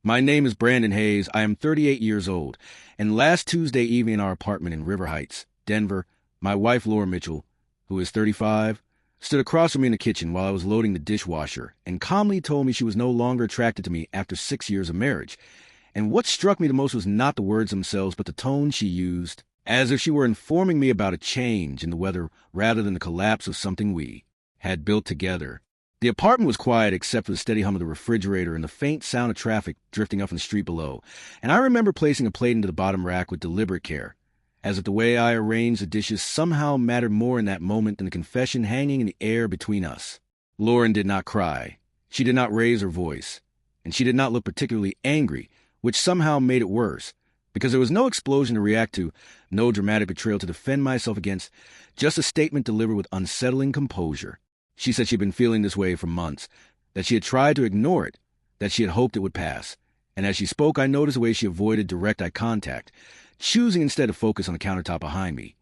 My name is Brandon Hayes. I am 38 years old, and last Tuesday evening in our apartment in River Heights, Denver, my wife Laura Mitchell, who is 35, stood across from me in the kitchen while I was loading the dishwasher and calmly told me she was no longer attracted to me after 6 years of marriage. And what struck me the most was not the words themselves, but the tone she used, as if she were informing me about a change in the weather rather than the collapse of something we had built together. The apartment was quiet except for the steady hum of the refrigerator and the faint sound of traffic drifting up from the street below, and I remember placing a plate into the bottom rack with deliberate care, as if the way I arranged the dishes somehow mattered more in that moment than the confession hanging in the air between us. Lauren did not cry. She did not raise her voice, and she did not look particularly angry, which somehow made it worse, because there was no explosion to react to, no dramatic betrayal to defend myself against, just a statement delivered with unsettling composure. She said she had been feeling this way for months, that she had tried to ignore it, that she had hoped it would pass. And as she spoke, I noticed the way she avoided direct eye contact, choosing instead to focus on the countertop behind me,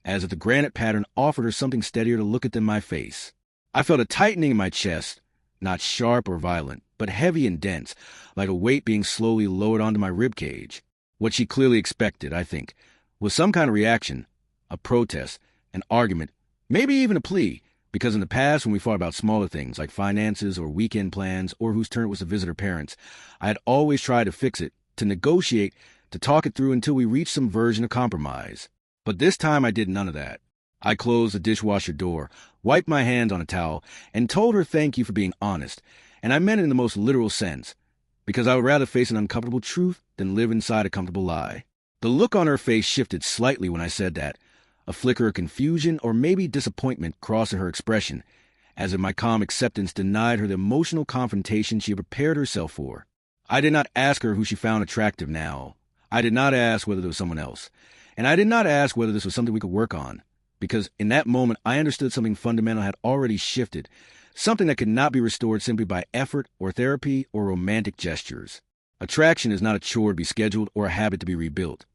as if the granite pattern offered her something steadier to look at than my face. I felt a tightening in my chest, not sharp or violent, but heavy and dense, like a weight being slowly lowered onto my rib cage. What she clearly expected, I think, was some kind of reaction, a protest, an argument, maybe even a plea, because in the past, when we fought about smaller things like finances or weekend plans or whose turn it was to visit her parents, I had always tried to fix it, to negotiate, to talk it through until we reached some version of compromise. But this time I did none of that. I closed the dishwasher door, wiped my hands on a towel, and told her thank you for being honest, and I meant it in the most literal sense, because I would rather face an uncomfortable truth than live inside a comfortable lie. The look on her face shifted slightly when I said that. A flicker of confusion or maybe disappointment crossed her expression, as if my calm acceptance denied her the emotional confrontation she had prepared herself for. I did not ask her who she found attractive now. I did not ask whether there was someone else. And I did not ask whether this was something we could work on, because in that moment I understood something fundamental had already shifted, something that could not be restored simply by effort or therapy or romantic gestures. Attraction is not a chore to be scheduled or a habit to be rebuilt.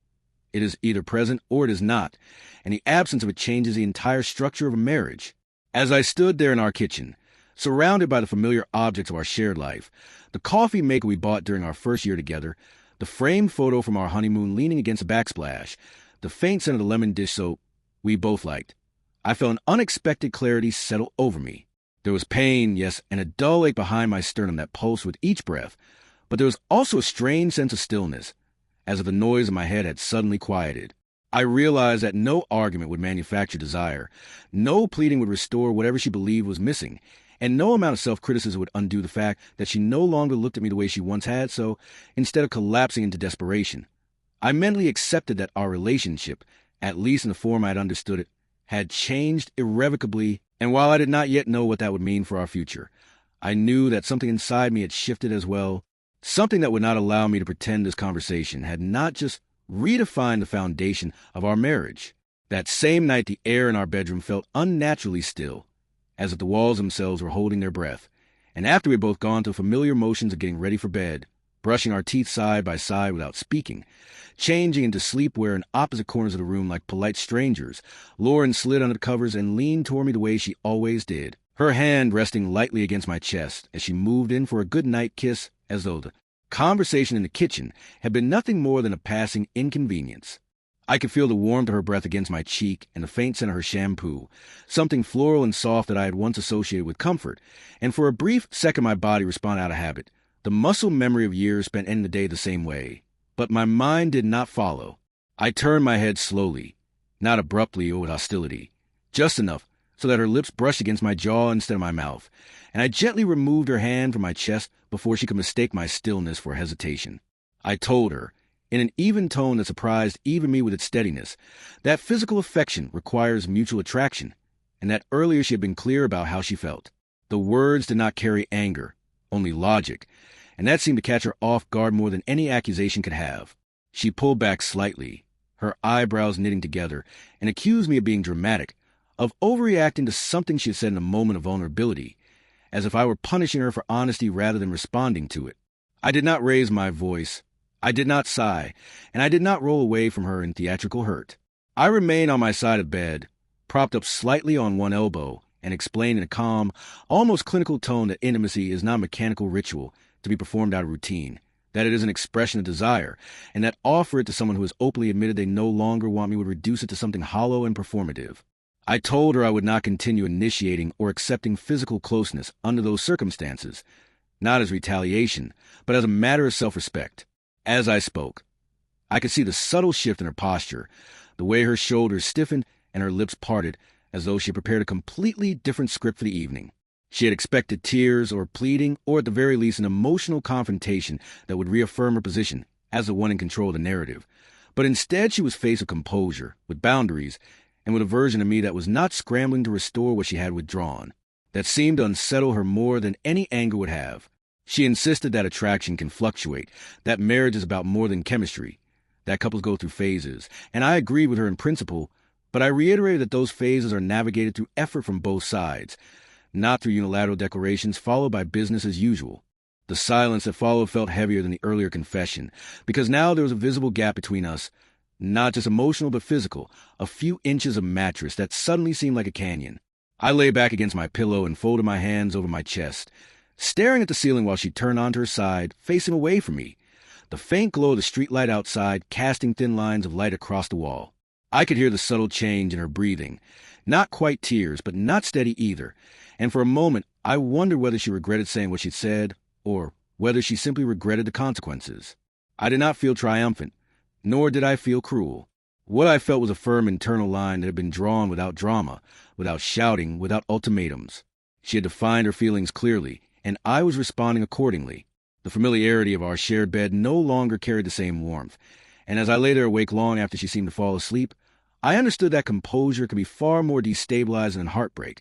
It is either present or it is not, and the absence of it changes the entire structure of a marriage. As I stood there in our kitchen, surrounded by the familiar objects of our shared life, the coffee maker we bought during our first year together, the framed photo from our honeymoon leaning against a backsplash, the faint scent of the lemon dish soap we both liked, I felt an unexpected clarity settle over me. There was pain, yes, and a dull ache behind my sternum that pulsed with each breath, but there was also a strange sense of stillness, as if the noise in my head had suddenly quieted. I realized that no argument would manufacture desire, no pleading would restore whatever she believed was missing, and no amount of self-criticism would undo the fact that she no longer looked at me the way she once had, so instead of collapsing into desperation, I mentally accepted that our relationship, at least in the form I had understood it, had changed irrevocably, and while I did not yet know what that would mean for our future, I knew that something inside me had shifted as well. Something that would not allow me to pretend this conversation had not just redefined the foundation of our marriage. That same night, the air in our bedroom felt unnaturally still, as if the walls themselves were holding their breath. And after we had both gone through familiar motions of getting ready for bed, brushing our teeth side by side without speaking, changing into sleepwear in opposite corners of the room like polite strangers, Lauren slid under the covers and leaned toward me the way she always did, her hand resting lightly against my chest as she moved in for a good-night kiss, as though the conversation in the kitchen had been nothing more than a passing inconvenience. I could feel the warmth of her breath against my cheek and the faint scent of her shampoo, something floral and soft that I had once associated with comfort, and for a brief second my body responded out of habit, the muscle memory of years spent ending the day the same way. But my mind did not follow. I turned my head slowly, not abruptly or with hostility, just enough so that her lips brushed against my jaw instead of my mouth, and I gently removed her hand from my chest before she could mistake my stillness for hesitation. I told her, in an even tone that surprised even me with its steadiness, that physical affection requires mutual attraction, and that earlier she had been clear about how she felt. The words did not carry anger, only logic, and that seemed to catch her off guard more than any accusation could have. She pulled back slightly, her eyebrows knitting together, and accused me of being dramatic, of overreacting to something she had said in a moment of vulnerability, as if I were punishing her for honesty rather than responding to it. I did not raise my voice, I did not sigh, and I did not roll away from her in theatrical hurt. I remained on my side of bed, propped up slightly on one elbow, and explained in a calm, almost clinical tone that intimacy is not a mechanical ritual to be performed out of routine, that it is an expression of desire, and that offer it to someone who has openly admitted they no longer want me would reduce it to something hollow and performative. I told her I would not continue initiating or accepting physical closeness under those circumstances, not as retaliation, but as a matter of self-respect. As I spoke, I could see the subtle shift in her posture, the way her shoulders stiffened and her lips parted, as though she had prepared a completely different script for the evening. She had expected tears or pleading, or at the very least an emotional confrontation that would reaffirm her position as the one in control of the narrative. But instead she was faced with composure, with boundaries, and with a version of me that was not scrambling to restore what she had withdrawn, that seemed to unsettle her more than any anger would have. She insisted that attraction can fluctuate, that marriage is about more than chemistry, that couples go through phases, and I agreed with her in principle, but I reiterated that those phases are navigated through effort from both sides, not through unilateral declarations followed by business as usual. The silence that followed felt heavier than the earlier confession, because now there was a visible gap between us, not just emotional but physical, a few inches of mattress that suddenly seemed like a canyon. I lay back against my pillow and folded my hands over my chest, staring at the ceiling while she turned onto her side, facing away from me, the faint glow of the streetlight outside casting thin lines of light across the wall. I could hear the subtle change in her breathing, not quite tears, but not steady either, and for a moment I wondered whether she regretted saying what she'd said, or whether she simply regretted the consequences. I did not feel triumphant, nor did I feel cruel. What I felt was a firm internal line that had been drawn without drama, without shouting, without ultimatums. She had defined her feelings clearly, and I was responding accordingly. The familiarity of our shared bed no longer carried the same warmth, and as I lay there awake long after she seemed to fall asleep, I understood that composure could be far more destabilizing than heartbreak,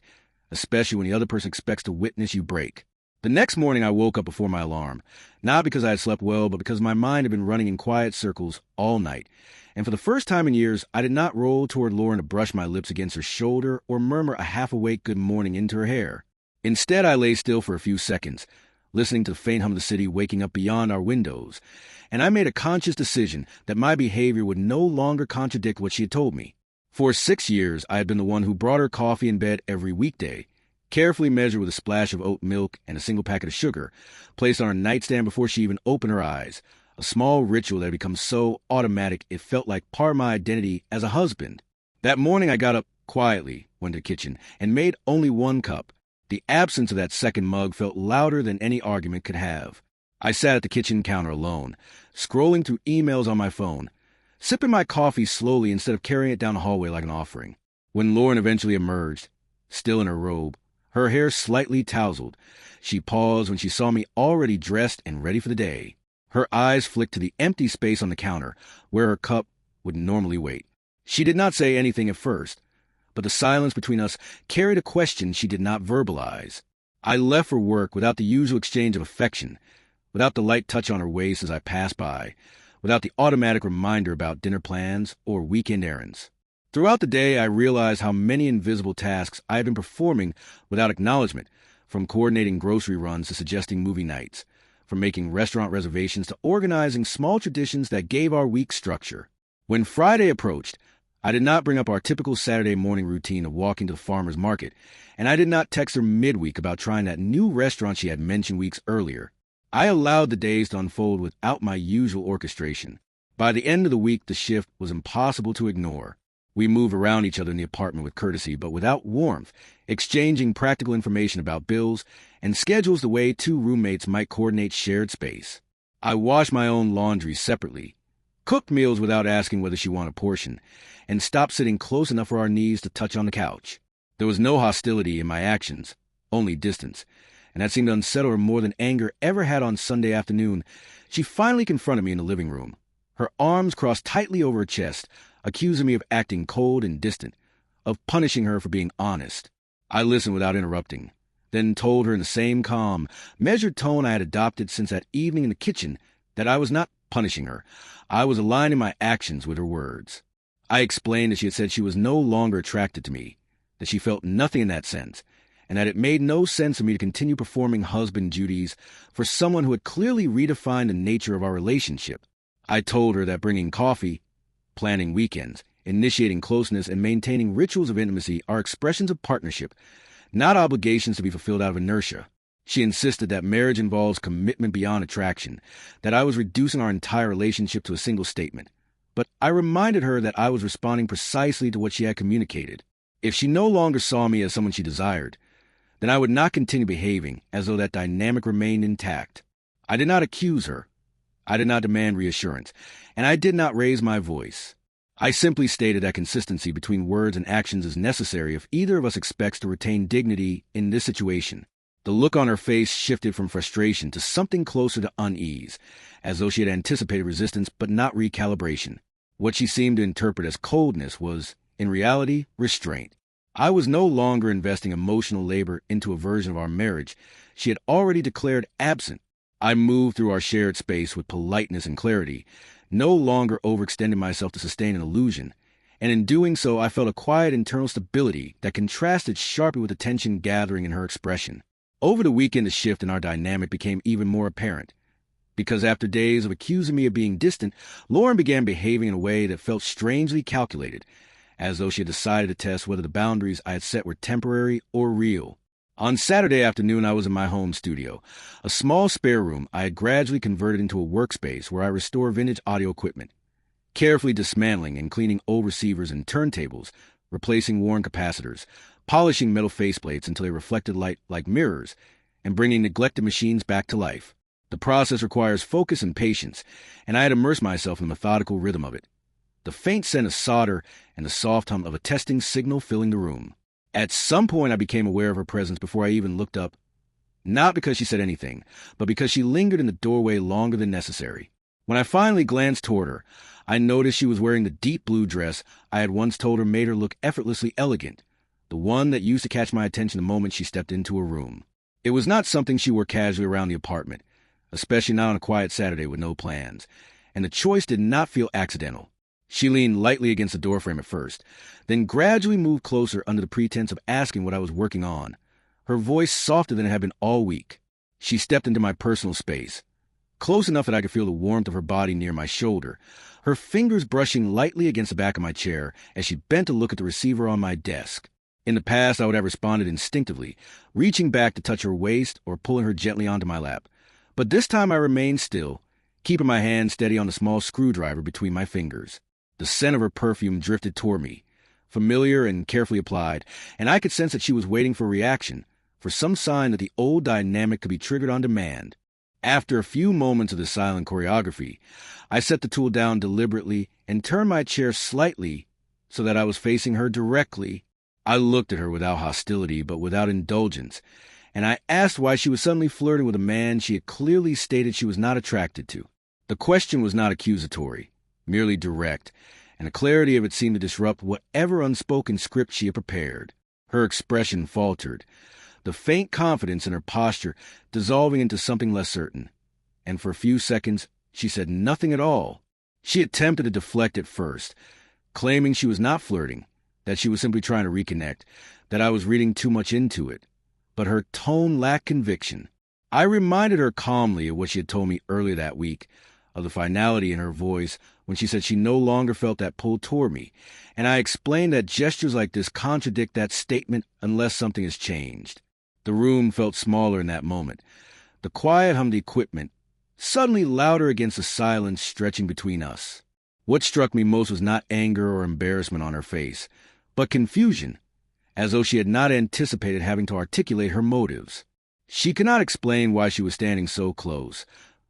especially when the other person expects to witness you break. The next morning I woke up before my alarm, not because I had slept well, but because my mind had been running in quiet circles all night, and for the first time in years I did not roll toward Lauren to brush my lips against her shoulder or murmur a half-awake good morning into her hair. Instead I lay still for a few seconds, listening to the faint hum of the city waking up beyond our windows, and I made a conscious decision that my behavior would no longer contradict what she had told me. For 6 years, I had been the one who brought her coffee in bed every weekday, carefully measured with a splash of oat milk and a single packet of sugar, placed on her nightstand before she even opened her eyes, a small ritual that had become so automatic it felt like part of my identity as a husband. That morning I got up quietly, went to the kitchen, and made only one cup. The absence of that second mug felt louder than any argument could have. I sat at the kitchen counter alone, scrolling through emails on my phone, sipping my coffee slowly instead of carrying it down the hallway like an offering. When Lauren eventually emerged, still in her robe, her hair slightly tousled, she paused when she saw me already dressed and ready for the day. Her eyes flicked to the empty space on the counter, where her cup would normally wait. She did not say anything at first, but the silence between us carried a question she did not verbalize. I left for work without the usual exchange of affection, without the light touch on her waist as I passed by, without the automatic reminder about dinner plans or weekend errands. Throughout the day, I realized how many invisible tasks I had been performing without acknowledgement, from coordinating grocery runs to suggesting movie nights, from making restaurant reservations to organizing small traditions that gave our week structure. When Friday approached, I did not bring up our typical Saturday morning routine of walking to the farmer's market, and I did not text her midweek about trying that new restaurant she had mentioned weeks earlier. I allowed the days to unfold without my usual orchestration. By the end of the week, the shift was impossible to ignore. We moved around each other in the apartment with courtesy, but without warmth, exchanging practical information about bills and schedules the way two roommates might coordinate shared space. I washed my own laundry separately, cooked meals without asking whether she wanted a portion, and stopped sitting close enough for our knees to touch on the couch. There was no hostility in my actions, only distance, and that seemed to unsettle her more than anger ever had on Sunday afternoon. She finally confronted me in the living room, her arms crossed tightly over her chest, accusing me of acting cold and distant, of punishing her for being honest. I listened without interrupting, then told her in the same calm, measured tone I had adopted since that evening in the kitchen that I was not punishing her. I was aligning my actions with her words. I explained that she had said she was no longer attracted to me, that she felt nothing in that sense, and that it made no sense for me to continue performing husband duties for someone who had clearly redefined the nature of our relationship. I told her that bringing coffee, planning weekends, initiating closeness, and maintaining rituals of intimacy are expressions of partnership, not obligations to be fulfilled out of inertia. She insisted that marriage involves commitment beyond attraction, that I was reducing our entire relationship to a single statement. But I reminded her that I was responding precisely to what she had communicated. If she no longer saw me as someone she desired, then I would not continue behaving as though that dynamic remained intact. I did not accuse her. I did not demand reassurance, and I did not raise my voice. I simply stated that consistency between words and actions is necessary if either of us expects to retain dignity in this situation. The look on her face shifted from frustration to something closer to unease, as though she had anticipated resistance but not recalibration. What she seemed to interpret as coldness was, in reality, restraint. I was no longer investing emotional labor into a version of our marriage she had already declared absent. I moved through our shared space with politeness and clarity, no longer overextending myself to sustain an illusion, and in doing so I felt a quiet internal stability that contrasted sharply with the tension gathering in her expression. Over the weekend, the shift in our dynamic became even more apparent, because after days of accusing me of being distant, Lauren began behaving in a way that felt strangely calculated, as though she had decided to test whether the boundaries I had set were temporary or real. On Saturday afternoon, I was in my home studio, a small spare room I had gradually converted into a workspace where I restore vintage audio equipment, carefully dismantling and cleaning old receivers and turntables, replacing worn capacitors, polishing metal faceplates until they reflected light like mirrors, and bringing neglected machines back to life. The process requires focus and patience, and I had immersed myself in the methodical rhythm of it. The faint scent of solder and the soft hum of a testing signal filling the room. At some point, I became aware of her presence before I even looked up, not because she said anything, but because she lingered in the doorway longer than necessary. When I finally glanced toward her, I noticed she was wearing the deep blue dress I had once told her made her look effortlessly elegant, the one that used to catch my attention the moment she stepped into a room. It was not something she wore casually around the apartment, especially not on a quiet Saturday with no plans, and the choice did not feel accidental. She leaned lightly against the doorframe at first, then gradually moved closer under the pretense of asking what I was working on, her voice softer than it had been all week. She stepped into my personal space, close enough that I could feel the warmth of her body near my shoulder, her fingers brushing lightly against the back of my chair as she bent to look at the receiver on my desk. In the past, I would have responded instinctively, reaching back to touch her waist or pulling her gently onto my lap. But this time I remained still, keeping my hand steady on the small screwdriver between my fingers. The scent of her perfume drifted toward me, familiar and carefully applied, and I could sense that she was waiting for a reaction, for some sign that the old dynamic could be triggered on demand. After a few moments of the silent choreography, I set the tool down deliberately and turned my chair slightly so that I was facing her directly. I looked at her without hostility but without indulgence, and I asked why she was suddenly flirting with a man she had clearly stated she was not attracted to. The question was not accusatory, merely direct, and the clarity of it seemed to disrupt whatever unspoken script she had prepared. Her expression faltered, the faint confidence in her posture dissolving into something less certain, and for a few seconds she said nothing at all. She attempted to deflect at first, claiming she was not flirting, that she was simply trying to reconnect, that I was reading too much into it, but her tone lacked conviction. I reminded her calmly of what she had told me earlier that week, of the finality in her voice when she said she no longer felt that pull toward me, and I explained that gestures like this contradict that statement unless something has changed. The room felt smaller in that moment, the quiet hum of the equipment suddenly louder against the silence stretching between us. What struck me most was not anger or embarrassment on her face, but confusion, as though she had not anticipated having to articulate her motives. She could not explain why she was standing so close,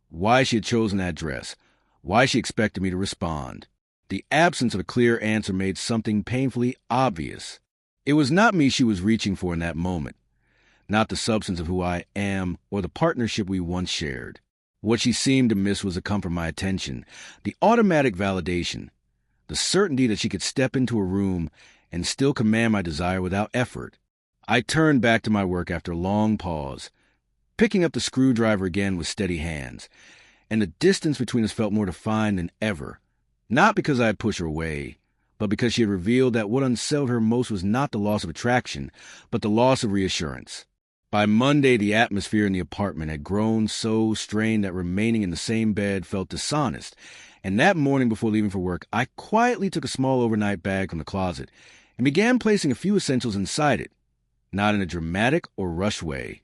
why she had chosen that dress, why she expected me to respond. The absence of a clear answer made something painfully obvious. It was not me she was reaching for in that moment, not the substance of who I am or the partnership we once shared. What she seemed to miss was the comfort of my attention, the automatic validation, the certainty that she could step into a room and still command my desire without effort. I turned back to my work after a long pause, picking up the screwdriver again with steady hands, and the distance between us felt more defined than ever, not because I had pushed her away, but because she had revealed that what unsettled her most was not the loss of attraction, but the loss of reassurance. By Monday, the atmosphere in the apartment had grown so strained that remaining in the same bed felt dishonest, and that morning before leaving for work, I quietly took a small overnight bag from the closet and began placing a few essentials inside it, not in a dramatic or rushed way,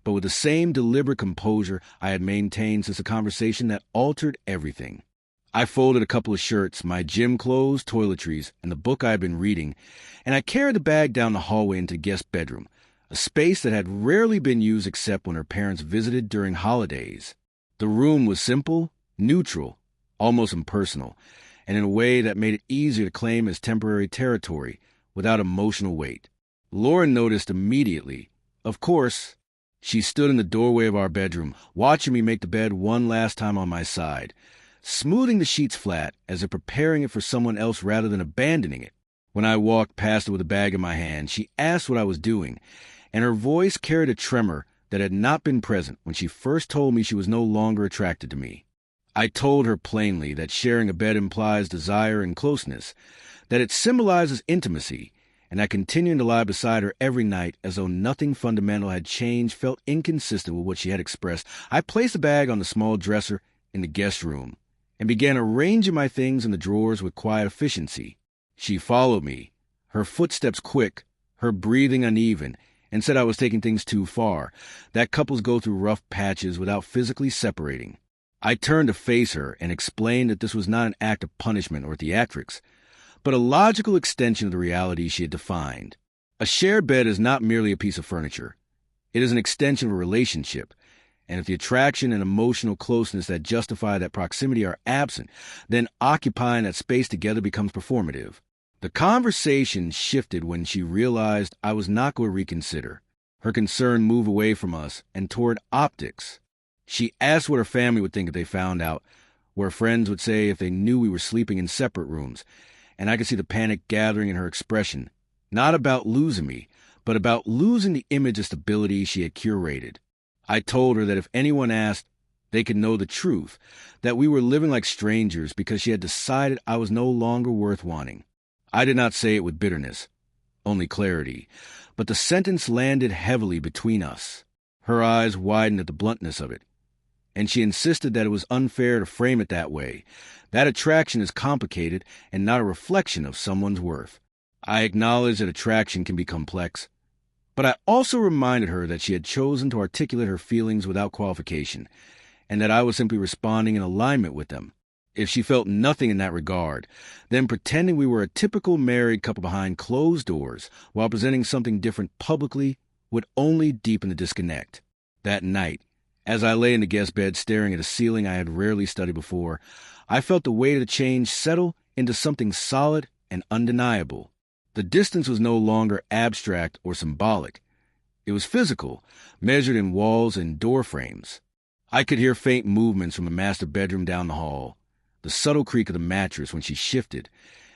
but with the same deliberate composure I had maintained since a conversation that altered everything. I folded a couple of shirts, my gym clothes, toiletries, and the book I had been reading, and I carried the bag down the hallway into the guest bedroom, a space that had rarely been used except when her parents visited during holidays. The room was simple, neutral, almost impersonal, and in a way that made it easier to claim as temporary territory without emotional weight. Lauren noticed immediately. Of course, she stood in the doorway of our bedroom, watching me make the bed one last time on my side, smoothing the sheets flat as if preparing it for someone else rather than abandoning it. When I walked past her with a bag in my hand, she asked what I was doing, and her voice carried a tremor that had not been present when she first told me she was no longer attracted to me. I told her plainly that sharing a bed implies desire and closeness, that it symbolizes intimacy, and that continuing to lie beside her every night as though nothing fundamental had changed felt inconsistent with what she had expressed. I placed the bag on the small dresser in the guest room and began arranging my things in the drawers with quiet efficiency. She followed me, her footsteps quick, her breathing uneven, and said I was taking things too far, that couples go through rough patches without physically separating. I turned to face her and explained that this was not an act of punishment or theatrics, but a logical extension of the reality she had defined. A shared bed is not merely a piece of furniture. It is an extension of a relationship, and if the attraction and emotional closeness that justify that proximity are absent, then occupying that space together becomes performative. The conversation shifted when she realized I was not going to reconsider. Her concern moved away from us and toward optics. She asked what her family would think if they found out, what her friends would say if they knew we were sleeping in separate rooms, and I could see the panic gathering in her expression, not about losing me, but about losing the image of stability she had curated. I told her that if anyone asked, they could know the truth, that we were living like strangers because she had decided I was no longer worth wanting. I did not say it with bitterness, only clarity, but the sentence landed heavily between us. Her eyes widened at the bluntness of it, and she insisted that it was unfair to frame it that way. That attraction is complicated and not a reflection of someone's worth. I acknowledged that attraction can be complex, but I also reminded her that she had chosen to articulate her feelings without qualification, and that I was simply responding in alignment with them. If she felt nothing in that regard, then pretending we were a typical married couple behind closed doors while presenting something different publicly would only deepen the disconnect. That night, as I lay in the guest bed staring at a ceiling I had rarely studied before, I felt the weight of the change settle into something solid and undeniable. The distance was no longer abstract or symbolic. It was physical, measured in walls and door frames. I could hear faint movements from the master bedroom down the hall, the subtle creak of the mattress when she shifted,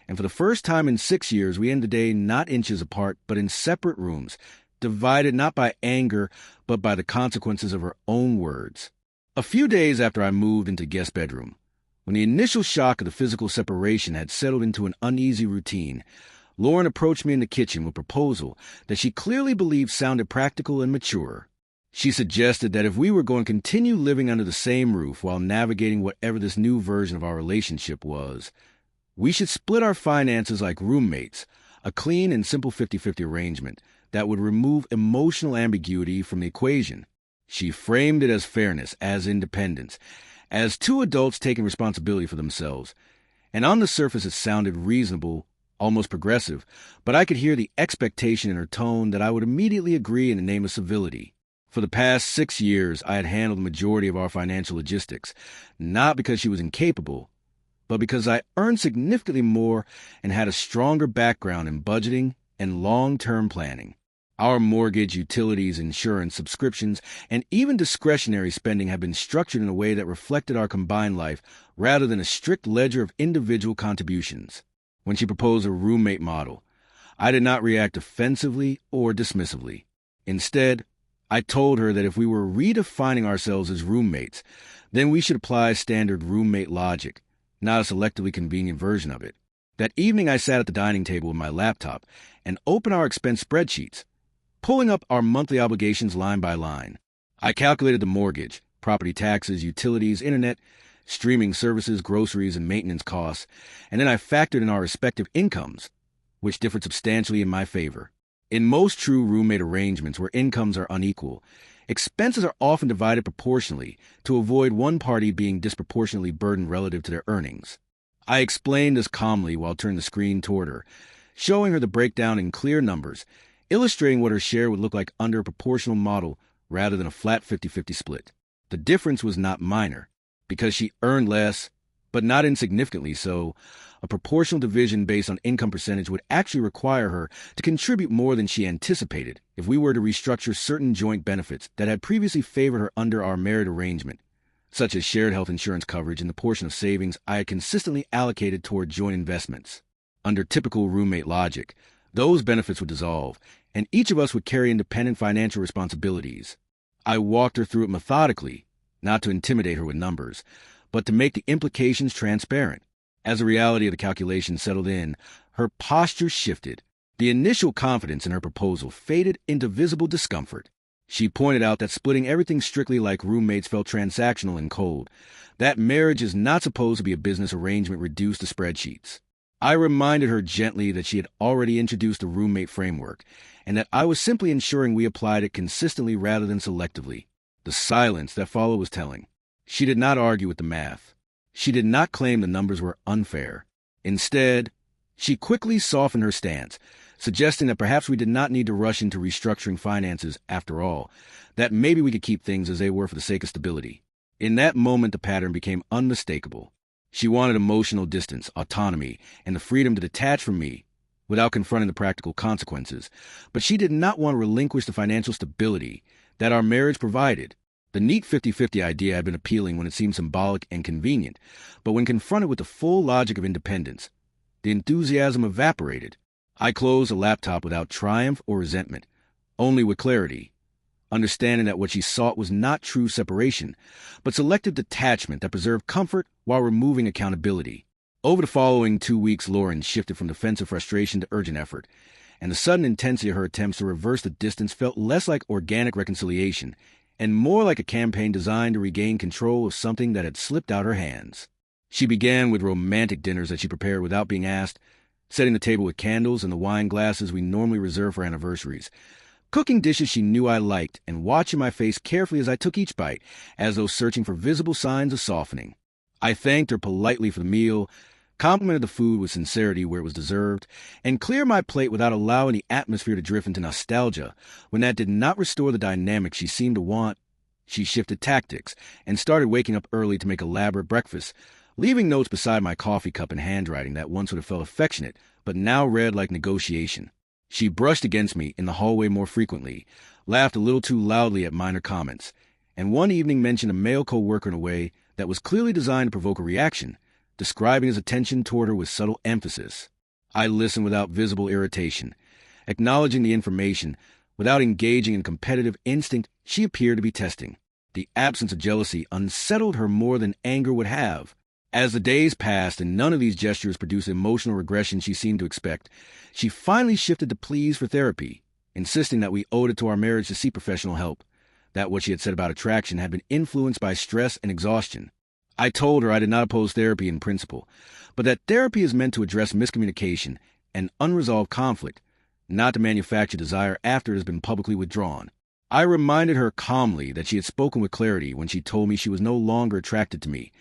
and for the first time in 6 years we ended the day not inches apart but in separate rooms, divided not by anger but by the consequences of her own words. A few days after I moved into guest bedroom, when the initial shock of the physical separation had settled into an uneasy routine, Lauren approached me in the kitchen with a proposal that she clearly believed sounded practical and mature. She suggested that if we were going to continue living under the same roof while navigating whatever this new version of our relationship was, we should split our finances like roommates, a clean and simple 50-50 arrangement that would remove emotional ambiguity from the equation. She framed it as fairness, as independence, as two adults taking responsibility for themselves, and on the surface it sounded reasonable, almost progressive, but I could hear the expectation in her tone that I would immediately agree in the name of civility. For the past 6 years, I had handled the majority of our financial logistics, not because she was incapable, but because I earned significantly more and had a stronger background in budgeting and long-term planning. Our mortgage, utilities, insurance, subscriptions, and even discretionary spending have been structured in a way that reflected our combined life rather than a strict ledger of individual contributions. When she proposed a roommate model, I did not react defensively or dismissively. Instead, I told her that if we were redefining ourselves as roommates, then we should apply standard roommate logic, not a selectively convenient version of it. That evening I sat at the dining table with my laptop and opened our expense spreadsheets, pulling up our monthly obligations line by line. I calculated the mortgage, property taxes, utilities, internet, streaming services, groceries, and maintenance costs, and then I factored in our respective incomes, which differed substantially in my favor. In most true roommate arrangements where incomes are unequal, Expenses are often divided proportionally to avoid one party being disproportionately burdened relative to their earnings. I explained this calmly while turning the screen toward her, showing her the breakdown in clear numbers, illustrating what her share would look like under a proportional model rather than a flat 50-50 split. The difference was not minor, because she earned less, but not insignificantly so. A proportional division based on income percentage would actually require her to contribute more than she anticipated if we were to restructure certain joint benefits that had previously favored her under our married arrangement, such as shared health insurance coverage and the portion of savings I had consistently allocated toward joint investments. Under typical roommate logic, those benefits would dissolve, and each of us would carry independent financial responsibilities. I walked her through it methodically, not to intimidate her with numbers, but to make the implications transparent. As the reality of the calculation settled in, her posture shifted. The initial confidence in her proposal faded into visible discomfort. She pointed out that splitting everything strictly like roommates felt transactional and cold, that marriage is not supposed to be a business arrangement reduced to spreadsheets. I reminded her gently that she had already introduced a roommate framework, and that I was simply ensuring we applied it consistently rather than selectively. The silence that followed was telling. She did not argue with the math. She did not claim the numbers were unfair. Instead, she quickly softened her stance, suggesting that perhaps we did not need to rush into restructuring finances after all, that maybe we could keep things as they were for the sake of stability. In that moment, the pattern became unmistakable. She wanted emotional distance, autonomy, and the freedom to detach from me without confronting the practical consequences, but she did not want to relinquish the financial stability that our marriage provided. The neat 50-50 idea had been appealing when it seemed symbolic and convenient, but when confronted with the full logic of independence, the enthusiasm evaporated. I closed the laptop without triumph or resentment, only with clarity, understanding that what she sought was not true separation, but selective detachment that preserved comfort while removing accountability. Over the following 2 weeks, Lauren shifted from defensive frustration to urgent effort, and the sudden intensity of her attempts to reverse the distance felt less like organic reconciliation and more like a campaign designed to regain control of something that had slipped out her hands. She began with romantic dinners that she prepared without being asked, setting the table with candles and the wine glasses we normally reserve for anniversaries, cooking dishes she knew I liked, and watching my face carefully as I took each bite, as though searching for visible signs of softening. I thanked her politely for the meal, complimented the food with sincerity where it was deserved, and cleared my plate without allowing the atmosphere to drift into nostalgia. When that did not restore the dynamic she seemed to want, she shifted tactics and started waking up early to make elaborate breakfast, leaving notes beside my coffee cup in handwriting that once would have felt affectionate, but now read like negotiation. She brushed against me in the hallway more frequently, laughed a little too loudly at minor comments, and one evening mentioned a male co-worker in a way that was clearly designed to provoke a reaction, describing his attention toward her with subtle emphasis. I listened without visible irritation, acknowledging the information without engaging in competitive instinct she appeared to be testing. The absence of jealousy unsettled her more than anger would have. As the days passed and none of these gestures produced the emotional regression she seemed to expect, she finally shifted to pleas for therapy, insisting that we owed it to our marriage to seek professional help, that what she had said about attraction had been influenced by stress and exhaustion. I told her I did not oppose therapy in principle, but that therapy is meant to address miscommunication and unresolved conflict, not to manufacture desire after it has been publicly withdrawn. I reminded her calmly that she had spoken with clarity when she told me she was no longer attracted to me,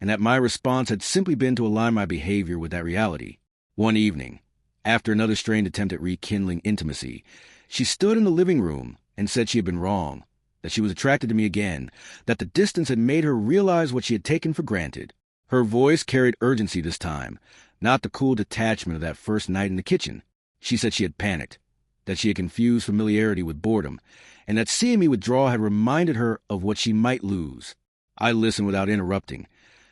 and that my response had simply been to align my behavior with that reality. One evening, after another strained attempt at rekindling intimacy, she stood in the living room and said she had been wrong, that she was attracted to me again, that the distance had made her realize what she had taken for granted. Her voice carried urgency this time, not the cool detachment of that first night in the kitchen. She said she had panicked, that she had confused familiarity with boredom, and that seeing me withdraw had reminded her of what she might lose. I listened without interrupting,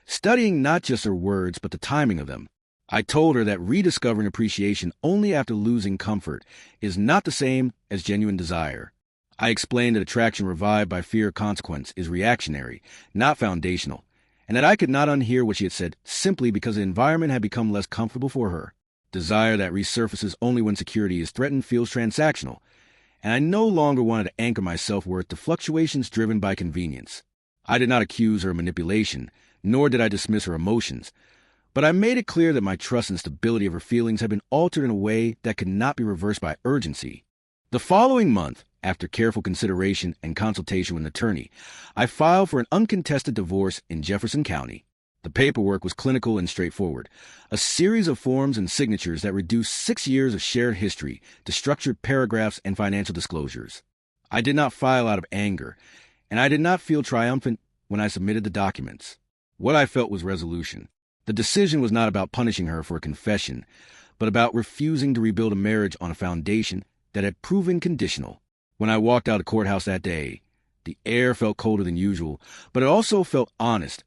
studying not just her words but the timing of them. I told her that rediscovering appreciation only after losing comfort is not the same as genuine desire. I explained that attraction revived by fear of consequence is reactionary, not foundational, and that I could not unhear what she had said simply because the environment had become less comfortable for her. Desire that resurfaces only when security is threatened feels transactional, and I no longer wanted to anchor my self-worth to fluctuations driven by convenience. I did not accuse her of manipulation, nor did I dismiss her emotions, but I made it clear that my trust and stability of her feelings had been altered in a way that could not be reversed by urgency. The following month, After careful consideration and consultation with an attorney, I filed for an uncontested divorce in Jefferson County. The paperwork was clinical and straightforward, a series of forms and signatures that reduced 6 years of shared history to structured paragraphs and financial disclosures. I did not file out of anger, and I did not feel triumphant when I submitted the documents. What I felt was resolution. The decision was not about punishing her for a confession, but about refusing to rebuild a marriage on a foundation that had proven conditional. When I walked out of the courthouse that day, the air felt colder than usual, but it also felt honest.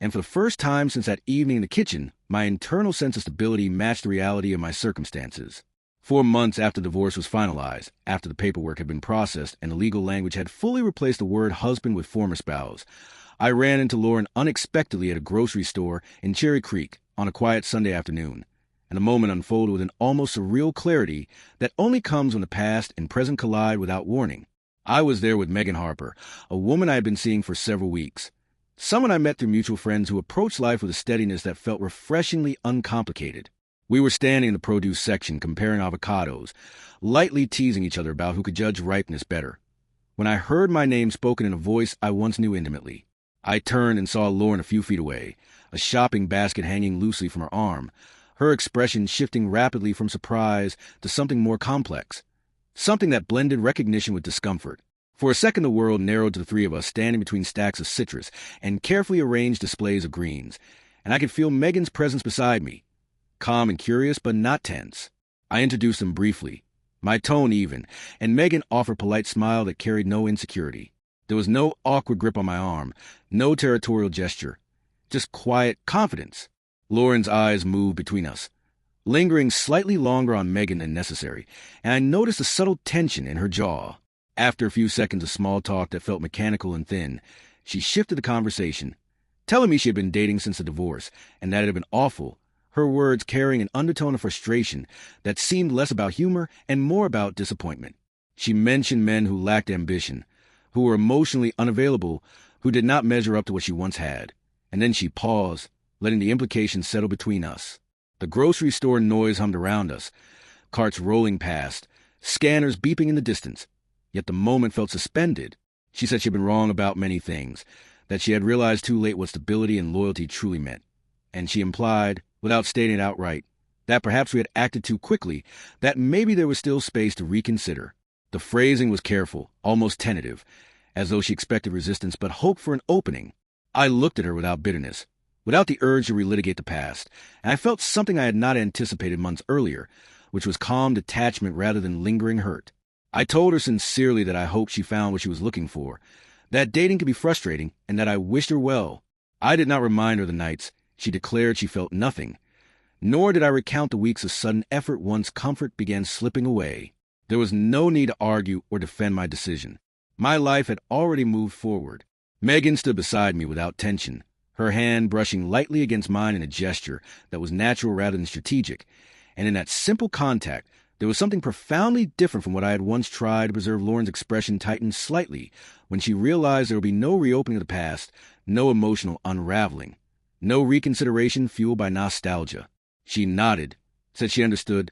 And for the first time since that evening in the kitchen, my internal sense of stability matched the reality of my circumstances. 4 months after the divorce was finalized, after the paperwork had been processed and the legal language had fully replaced the word husband with former spouse, I ran into Lauren unexpectedly at a grocery store in Cherry Creek on a quiet Sunday afternoon, and the moment unfolded with an almost surreal clarity that only comes when the past and present collide without warning. I was there with Megan Harper, a woman I had been seeing for several weeks. Someone I met through mutual friends who approached life with a steadiness that felt refreshingly uncomplicated. We were standing in the produce section comparing avocados, lightly teasing each other about who could judge ripeness better, when I heard my name spoken in a voice I once knew intimately. I turned and saw Lauren a few feet away, a shopping basket hanging loosely from her arm, her expression shifting rapidly from surprise to something more complex, something that blended recognition with discomfort. For a second, the world narrowed to the three of us standing between stacks of citrus and carefully arranged displays of greens, and I could feel Megan's presence beside me, calm and curious, but not tense. I introduced them briefly, my tone even, and Megan offered a polite smile that carried no insecurity. There was no awkward grip on my arm, no territorial gesture, just quiet confidence. Lauren's eyes moved between us, lingering slightly longer on Megan than necessary, and I noticed a subtle tension in her jaw. After a few seconds of small talk that felt mechanical and thin, she shifted the conversation, telling me she had been dating since the divorce, and that it had been awful, her words carrying an undertone of frustration that seemed less about humor and more about disappointment. She mentioned men who lacked ambition, who were emotionally unavailable, who did not measure up to what she once had. And then she paused, letting the implications settle between us. The grocery store noise hummed around us, carts rolling past, scanners beeping in the distance. Yet the moment felt suspended. She said she had been wrong about many things, that she had realized too late what stability and loyalty truly meant. And she implied, without stating it outright, that perhaps we had acted too quickly, that maybe there was still space to reconsider. The phrasing was careful, almost tentative, as though she expected resistance but hoped for an opening. I looked at her without bitterness, without the urge to relitigate the past, and I felt something I had not anticipated months earlier, which was calm detachment rather than lingering hurt. I told her sincerely that I hoped she found what she was looking for, that dating could be frustrating, and that I wished her well. I did not remind her of the nights she declared she felt nothing, nor did I recount the weeks of sudden effort once comfort began slipping away. There was no need to argue or defend my decision. My life had already moved forward. Megan stood beside me without tension, her hand brushing lightly against mine in a gesture that was natural rather than strategic, and in that simple contact, there was something profoundly different from what I had once tried to preserve. Lauren's expression tightened slightly when she realized there would be no reopening of the past, no emotional unraveling, no reconsideration fueled by nostalgia. She nodded, said she understood,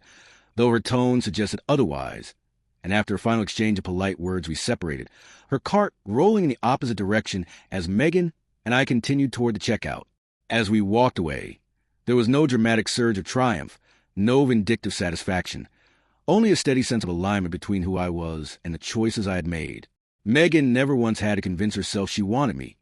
though her tone suggested otherwise, and after a final exchange of polite words we separated, her cart rolling in the opposite direction as Megan and I continued toward the checkout. As we walked away, there was no dramatic surge of triumph, no vindictive satisfaction, only a steady sense of alignment between who I was and the choices I had made. Megan never once had to convince herself she wanted me,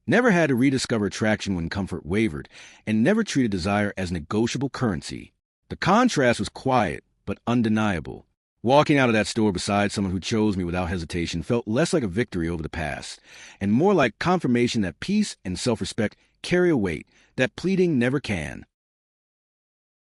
never had to rediscover attraction when comfort wavered, and never treated desire as negotiable currency. The contrast was quiet, but undeniable. Walking out of that store beside someone who chose me without hesitation felt less like a victory over the past, and more like confirmation that peace and self-respect carry a weight that pleading never can.